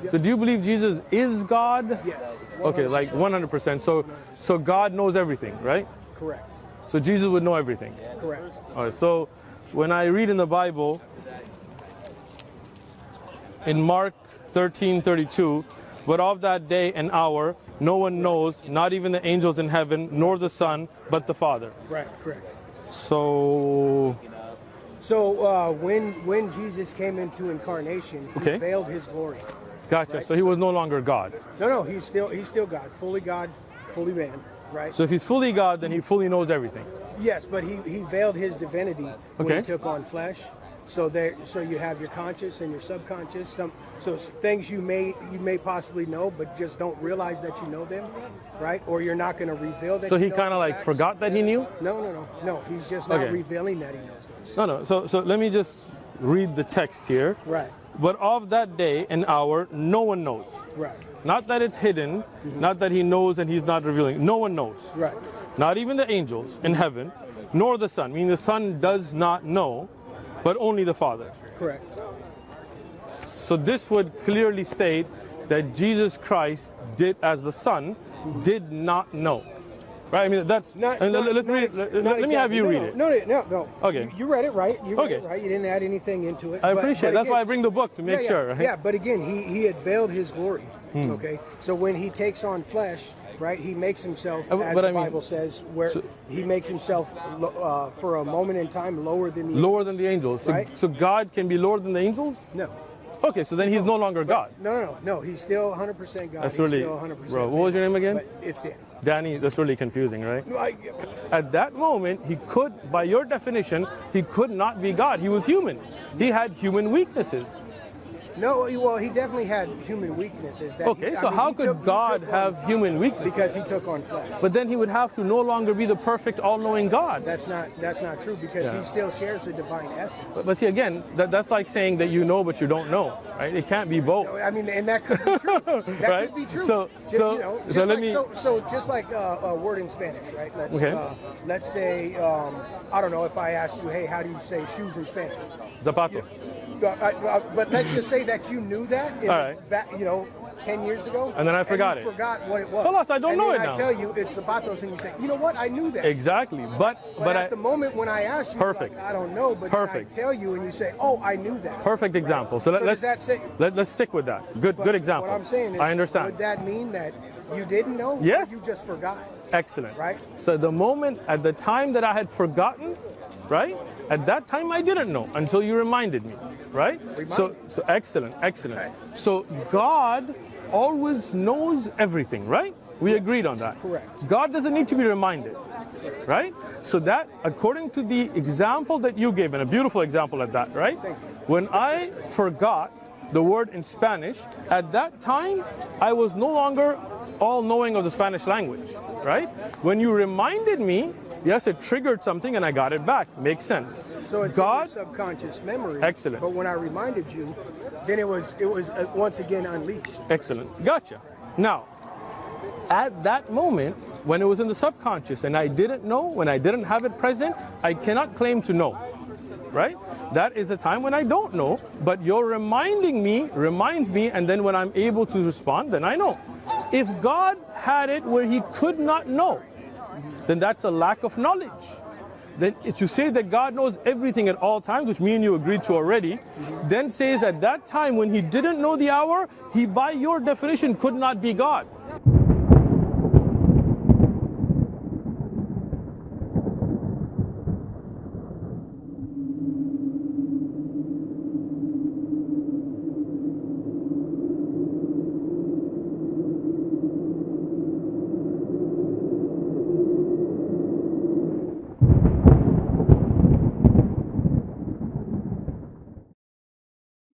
Yep. So do you believe Jesus is God? Yes. Okay, like 100%. So God knows everything, right? Correct. So Jesus would know everything. Correct. All right, so when I read in the Bible, in Mark 13:32, but of that day and hour, no one knows, not even the angels in heaven, nor the Son, but the Father. Right, correct. So when Jesus came into incarnation, he Okay. veiled his glory. gotcha. Right, So he was no longer God. No, he's still God, fully man, right? So if he's fully God, then he fully knows everything. Yes, but he veiled his divinity when Okay. he took on flesh. So you have your conscious and your subconscious. So things you may possibly know, but just don't realize that you know them, right? Or you're not going to reveal that. So you he know kind of the like facts. forgot that he knew? No. He's just not Okay. revealing that he knows those. No. So let me just read the text here. Right. But of that day and hour, no one knows. Right. Not that it's hidden, not that he knows and he's not revealing. No one knows. Right. Not even the angels in heaven, nor the Son. Meaning the Son does not know, but only the Father. Correct. So this would clearly state that Jesus Christ did, as the Son, did not know. Right? I mean, that's... Not, and not, let's not read ex- it. not Let me have exactly. you No, read it. No. Okay. You read it right. You read it Okay. right. You didn't add anything into it. I But- appreciate it. but That's why I again- bring the book, to make sure. Right? Yeah, but again, he had veiled his glory. Okay, so when he takes on flesh, right, he makes himself, as but the I mean- Bible says, where he makes himself for a moment in time lower than the Lower than the angels. So, Right. so God can be lower than the angels? No. Okay, so then he's no longer God. No. He's still 100% God. That's He's really... still 100% Bro, what was your name again? But it's Danny. Danny, that's really confusing, right? No, At that moment, he could, by your definition, he could not be God. He was human. He had human weaknesses. No, well, he definitely had human weaknesses. That Okay, so how could God have human weaknesses? Because he took on flesh. But then he would have to no longer be the perfect, all-knowing God. That's not true because Yeah. he still shares the divine essence. But see, again, that's like saying that you know but you don't know, right? It can't be both. I mean, and that could be true. That Right? could be true. So- Just, so- you know, so just let like, me- so just like a word in Spanish, right? Okay. Let's say I don't know if I asked you, hey, how do you say shoes in Spanish? Zapatos. But let's just say that you knew that, All right. back, 10 years ago, And then I forgot and it. you forgot what it was. Khalas, I don't and know then it now. I tell you it's zapatos, and you say, you know what? I knew that. Exactly. But at the moment when I asked you, Perfect. like, I don't know, but Perfect. then I tell you, and you say, oh, I knew that. perfect example. So, So does that say? let's stick with that. Good But example. What I'm saying is, I understand. Would that mean that you didn't know? Yes. Or you just forgot. Excellent. Right. So at the time that I had forgotten, right? At that time I didn't know until you reminded me, right? So excellent. Right. So God always knows everything, right? We agreed on that. Correct. God doesn't need to be reminded, right? So that, according to the example that you gave, and a beautiful example at that, right? Thank you. When I forgot the word in Spanish, at that time, I was no longer all knowing of the Spanish language, right? When you reminded me, yes, it triggered something and I got it back. Makes sense. So it's God, in your subconscious memory. Excellent. But when I reminded you, then it was once again unleashed. excellent. Gotcha. Now, at that moment, when it was in the subconscious and I didn't know, when I didn't have it present, I cannot claim to know, right? That is a time when I don't know, but your reminding me reminds me, and then when I'm able to respond, then I know. If God had it where he could not know, then that's a lack of knowledge. Then to say that God knows everything at all times, which me and you agreed to already, then says at that time when he didn't know the hour, he by your definition could not be God.